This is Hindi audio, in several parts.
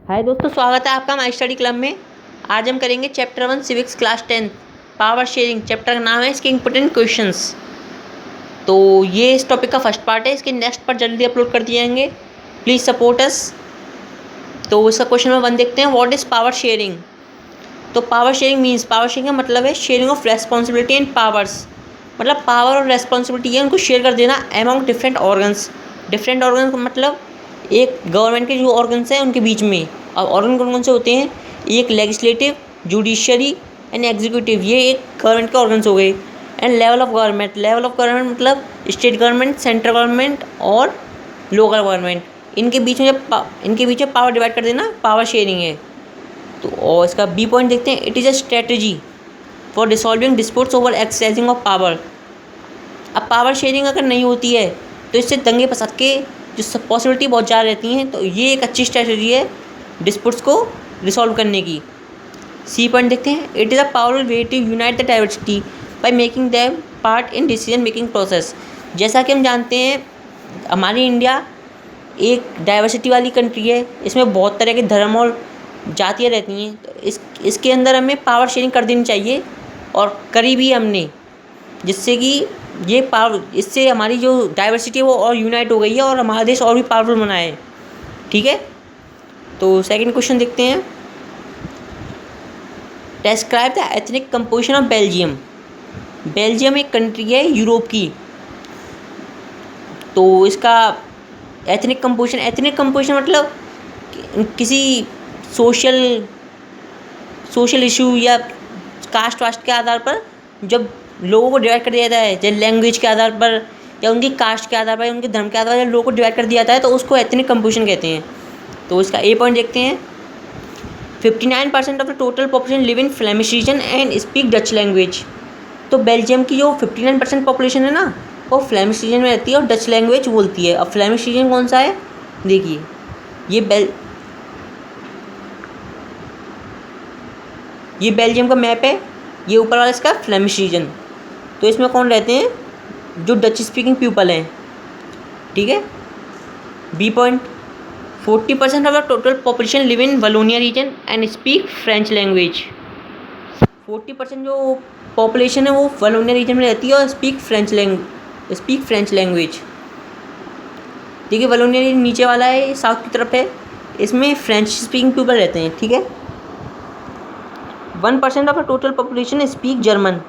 हाय दोस्तों, स्वागत है आपका हमारे स्टडी क्लब में। आज हम करेंगे chapter 1 civics class 10 power sharing. Chapter का नाम है इसके इम्पोर्टेंट क्वेश्चंस। तो ये इस टॉपिक का फर्स्ट पार्ट है। इसके नेक्स्ट पार्ट जल्दी अपलोड कर दिए जाएंगे। Please support us. तो इसका क्वेश्चन नंबर 1 देखते हैं। What is power sharing? तो power sharing means, power sharing का मतलब है sharing of responsibility and powers. मतलब पावर और रेस्पॉन्सिबिलिटी है उनको शेयर कर देना among different organs. Different organ का मतलब एक गवर्नमेंट के जो ऑर्गन्स हैं उनके बीच में। अब ऑर्गन कौन कौन से होते हैं? एक लेजिस्लेटिव, जुडिशरी एंड एग्जीक्यूटिव, ये एक गवर्नमेंट के ऑर्गन्स हो गए। And level of government, level of government मतलब स्टेट गवर्नमेंट, सेंट्रल गवर्नमेंट और लोकल गवर्नमेंट। इनके बीच में इनके बीच में पावर डिवाइड कर देना पावर शेयरिंग है। तो और इसका बी पॉइंट देखते हैं। It is a strategy for dissolving disputes over exercising of power. अब पावर शेयरिंग अगर नहीं होती है तो इससे दंगे फसाद के जो पॉसिबिलिटी बहुत ज़्यादा रहती हैं। तो ये एक अच्छी स्ट्रेटजी है डिस्प्यूट्स को रिसॉल्व करने की। सी पॉइंट देखते हैं। It is a powerful way to unite the diversity by making them part in decision making process. जैसा कि हम जानते हैं हमारी इंडिया एक डाइवर्सिटी वाली कंट्री है। इसमें बहुत तरह के धर्म और जातियाँ रहती हैं। तो इसके अंदर हमें पावर शेयरिंग कर देनी चाहिए और करी भी हमने, जिससे कि ये पावर, इससे हमारी जो डाइवर्सिटी है वो और यूनाइट हो गई है और हमारा देश और भी पावरफुल बना है। ठीक है, तो सेकंड क्वेश्चन देखते हैं। Describe the ethnic composition of Belgium. Belgium एक कंट्री है यूरोप की। तो इसका एथनिक कंपोजिशन मतलब किसी सोशल इशू या कास्ट वास्ट के आधार पर जब लोगों को डिवाइड कर दिया जाता है, जैसे लैंग्वेज के आधार पर या उनकी कास्ट के आधार पर या उनके धर्म के आधार पर लोगों को डिवाइड कर दिया जाता है, तो उसको एथनिक कंपोजिशन कहते हैं। तो इसका ए पॉइंट देखते हैं। 59% of the total population live in Flemish region and speak Dutch language. तो बेल्जियम की जो 59% पॉपुलेशन है ना, वो फ्लेमिश रीजन में रहती है और डच लैंग्वेज बोलती है। अब फ्लेमिश रीजन कौन सा है? देखिए, ये बेल्जियम का मैप है। ये ऊपर वाला इसका फ्लेमिश रीजन। तो इसमें कौन रहते हैं? जो डच स्पीकिंग पीपल हैं। ठीक है, B point. 40% of the total population live in Wallonia region and speak French language. 40% जो पॉपुलेशन है वो वलोनिया रीजन में रहती है और स्पीक फ्रेंच लैंग्वेज। देखिए, वलोनिया रीजन नीचे वाला है, साउथ की तरफ है। इसमें फ्रेंच स्पीकिंग पीपल रहते हैं। ठीक है, 1% of the total population speak German.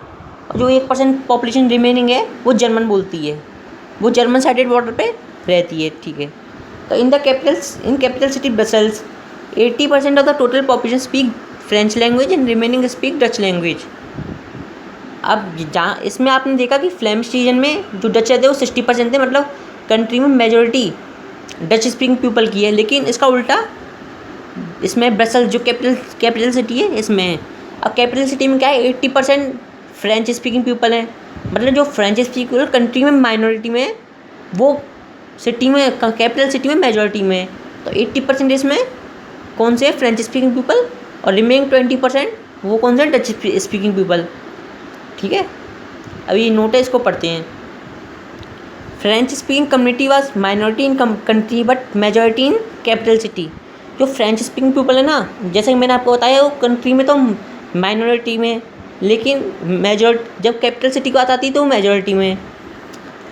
और जो 1% पॉपुलेशन रिमेनिंग है वो जर्मन बोलती है। वो जर्मन साइडेड बॉर्डर पे रहती है। ठीक है, तो इन capital city Brussels 80% of the total population speak French language and remaining speak Dutch language. अब जहाँ इसमें आपने देखा कि फ्लेमिश रीजन में जो डच रहते हैं वो 60% थे, मतलब कंट्री में मेजोरिटी डच स्पीकिंग पीपल की है। लेकिन इसका उल्टा इसमें ब्रसेल्स जो कैपिटल सिटी है इसमें है। अब कैपिटल सिटी में क्या है? 80% फ्रेंच स्पीकिंग पीपल हैं। मतलब जो फ्रेंच स्पीकिंग कंट्री में माइनॉरिटी में, वो सिटी में, कैपिटल सिटी में मेजॉरिटी में। तो 80% इसमें कौन से फ्रेंच स्पीकिंग पीपल और रिमेनिंग 20% वो कौन से डच स्पीकिंग पीपल। ठीक है, अभी नोट है, इसको पढ़ते हैं। French speaking community was minority in country but majority in capital city. जो फ्रेंच स्पीकिंग पीपल है ना, जैसे कि मैंने आपको बताया, वो कंट्री में तो माइनॉरिटी में, लेकिन मेजॉरिटी जब कैपिटल सिटी की बात आती है तो वो मेजॉरिटी में।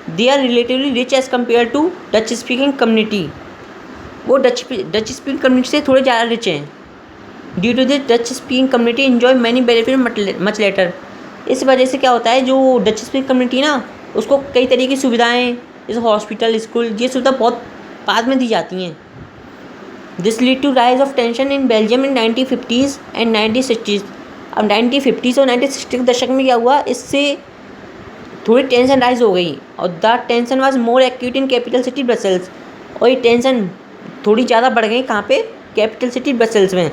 They are relatively rich as compare to Dutch speaking community. वो डच स्पीकिंग कम्युनिटी से थोड़े ज़्यादा रिच हैं। Due to this Dutch speaking community enjoy many benefit much later. इस वजह से क्या होता है, जो डच स्पीकिंग कम्युनिटी ना, उसको कई तरह की सुविधाएँ जैसे हॉस्पिटल, स्कूल, ये सुविधा बहुत बाद में दी जाती हैं। This lead to rise of tension in Belgium in 1950s and 1960s। अब 1950s और 1960 के दशक में क्या हुआ, इससे थोड़ी टेंशन राइज हो गई और the tension was more acute in capital city Brussels. और ये टेंशन थोड़ी ज़्यादा बढ़ गई कहाँ पे? कैपिटल सिटी ब्रसेल्स में।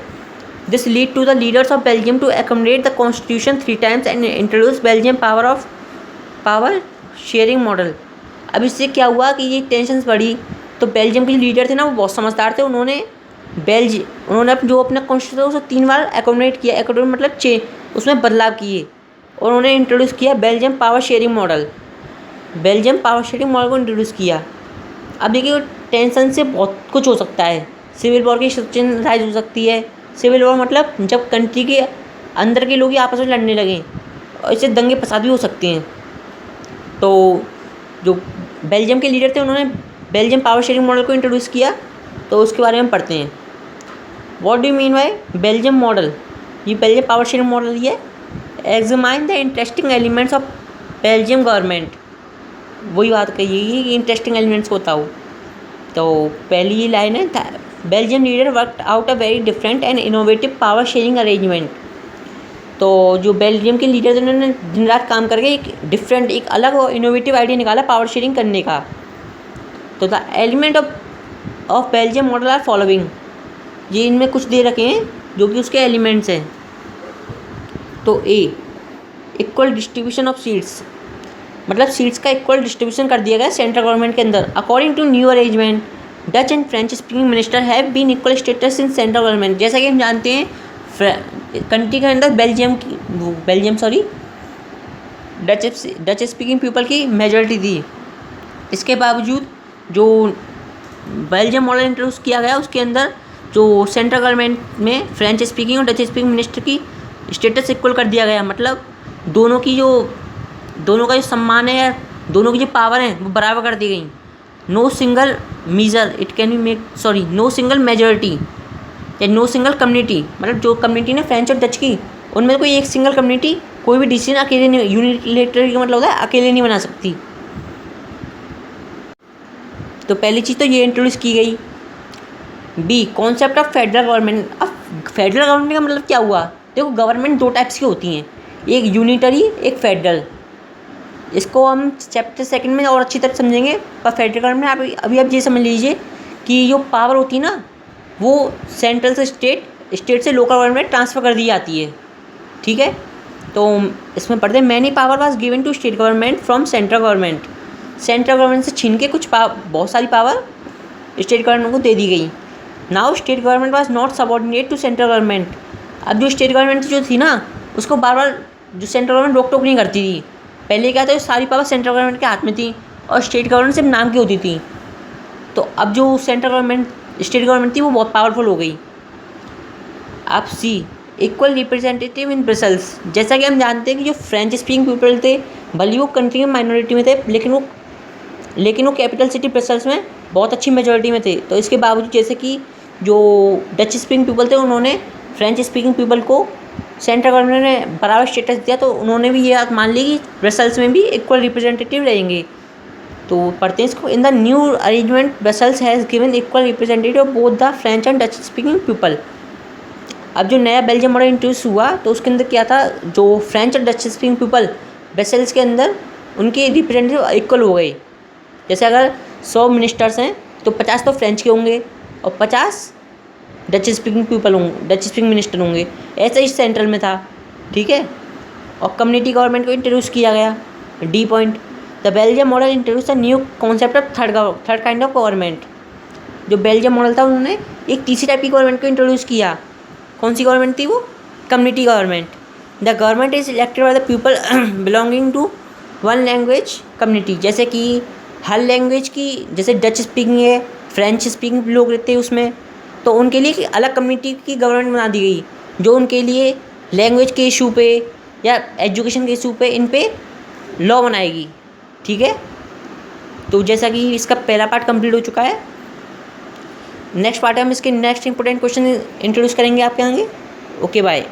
This lead to the leaders of Belgium to accommodate the constitution 3 times and introduce Belgium power sharing model. अब इससे क्या हुआ कि ये टेंशन बढ़ी, तो बेल्जियम के जो लीडर थे ना, वो बहुत समझदार थे। उन्होंने जो अपना कॉन्स्टिट्यूशन उसको 3 बार अकोमोडेट किया। अकोमोडेट मतलब उसमें बदलाव किए और उन्होंने इंट्रोड्यूस किया बेल्जियम पावर शेयरिंग मॉडल को इंट्रोड्यूस किया। अब देखिए, टेंशन से बहुत कुछ हो सकता है। सिविल वॉर की सिचुएशन राइज हो सकती है। सिविल वॉर मतलब जब कंट्री के अंदर के लोग ही आपस में लड़ने लगें, और इससे दंगे फसाद भी हो सकते हैं। तो जो बेल्जियम के लीडर थे उन्होंने बेल्जियम पावर शेयरिंग मॉडल को इंट्रोड्यूस किया, तो उसके बारे में पढ़ते हैं। What do you mean by Belgium model? ये बेल्जियम पावर शेयरिंग मॉडल ये examine the interesting elements of Belgium government. वही बात कही कि इंटरेस्टिंग एलिमेंट्स को बताओ। तो पहली लाइन है, Belgium leader worked out a very different and innovative power sharing arrangement. तो जो बेल्जियम के लीडर थे उन्होंने दिन रात काम करके एक डिफरेंट, एक अलग और इनोवेटिव आइडिया निकाला पावर शेयरिंग करने का। तो the element of Belgium model are following. ये इनमें कुछ दे रखे हैं जो कि उसके एलिमेंट्स हैं। तो A, equal distribution of seats, मतलब सीट्स का इक्वल डिस्ट्रीब्यूशन कर दिया गया सेंट्रल गवर्नमेंट के अंदर। According to new arrangement Dutch and French speaking minister have been equal status in central government. जैसा कि हम जानते हैं कंट्री के अंदर डच स्पीकिंग पीपल की मेजॉरिटी थी। इसके बावजूद जो बेल्जियम मॉडल इंट्रोड्यूस किया गया उसके अंदर जो सेंट्रल गवर्नमेंट में फ्रेंच स्पीकिंग और डच स्पीकिंग मिनिस्टर की स्टेटस इक्वल कर दिया गया। मतलब दोनों का जो सम्मान है या दोनों की जो पावर है वो बराबर कर दी गई। नो सिंगल मेजॉरिटी या नो सिंगल कम्युनिटी, मतलब जो कम्युनिटी ने फ्रेंच और डच की, उनमें कोई एक सिंगल कम्युनिटी कोई भी डिसीजन अकेले नहीं, यूनिलेटरल का मतलब होता है अकेले नहीं बना सकती। तो पहली चीज़ तो ये इंट्रोड्यूस की गई। B, concept of federal government. अब फेडरल गवर्नमेंट का मतलब क्या हुआ? देखो, गवर्नमेंट दो टाइप्स की होती हैं, एक यूनिटरी, एक फेडरल। इसको हम चैप्टर सेकंड में और अच्छी तरह समझेंगे। पर फेडरल गवर्नमेंट अभी आप ये समझ लीजिए कि जो पावर होती है ना, वो सेंट्रल से स्टेट से लोकल गवर्नमेंट ट्रांसफ़र कर दी जाती है। ठीक है, तो इसमें पढ़ते हैं, many power was given to state government from central government. Central government से छीन के बहुत सारी पावर स्टेट गवर्नमेंट को दे दी गई। Now state government was not subordinate to central government. अब जो स्टेट गवर्नमेंट जो थी ना, उसको बार बार जो सेंट्रल गवर्नमेंट रोक टोक नहीं करती थी। पहले क्या था, सारी पावर सेंट्रल गवर्नमेंट के हाथ में थी और स्टेट गवर्नमेंट सिर्फ नाम की होती थी। तो अब जो स्टेट गवर्नमेंट थी वो बहुत पावरफुल हो गई। अब सी, इक्वल रिप्रेजेंटेटिव इन ब्रसल्स। जैसा कि हम जानते हैं कि जो फ्रेंच स्पीकिंग पीपल थे, भले वो कंट्री में माइनॉरिटी में थे, लेकिन वो कैपिटल सिटी ब्रसल्स में बहुत अच्छी मेजॉरिटी में थे। तो इसके बावजूद जैसे कि जो डच स्पीकिंग पीपल थे उन्होंने फ्रेंच स्पीकिंग पीपल को सेंट्रल गवर्नमेंट ने बराबर स्टेटस दिया, तो उन्होंने भी ये बात मान ली कि ब्रसल्स में भी इक्वल रिप्रेजेंटेटिव रहेंगे। तो पढ़ते हैं इसको। In the new arrangement Brussels has given equal representative of both the French and Dutch speaking people. अब जो नया बेल्जियम मॉडल इंट्रोड्यूस हुआ तो उसके अंदर क्या था, जो फ्रेंच और डच स्पीकिंग पीपल ब्रसल्स के अंदर उनके रिप्रेजेंटेटिव इक्वल हो गए। जैसे अगर 100 मिनिस्टर्स हैं तो 50 तो फ्रेंच के होंगे और 50 डच स्पीकिंग मिनिस्टर होंगे। ऐसा ही सेंट्रल में था। ठीक है, और कम्युनिटी गवर्नमेंट को इंट्रोड्यूस किया गया। D point, the Belgium model introduce a new concept of third kind of government. जो बेल्जियम मॉडल था उन्होंने एक तीसरी टाइप की गवर्नमेंट को इंट्रोड्यूस किया। कौन सी गवर्नमेंट थी वो? Community government. The government is elected by the people belonging to one language community. जैसे कि हर लैंग्वेज की, जैसे डच स्पीकिंग है, फ्रेंच स्पीकिंग लोग रहते हैं उसमें, तो उनके लिए एक अलग कम्युनिटी की गवर्नमेंट बना दी गई, जो उनके लिए लैंग्वेज के इशू पे या एजुकेशन के इशू पे इन पे लॉ बनाएगी। ठीक है, तो जैसा कि इसका पहला पार्ट कंप्लीट हो चुका है। नेक्स्ट पार्ट में हम इसके नेक्स्ट इंपॉर्टेंट क्वेश्चन इंट्रोड्यूस करेंगे आपके आगे। Okay, bye.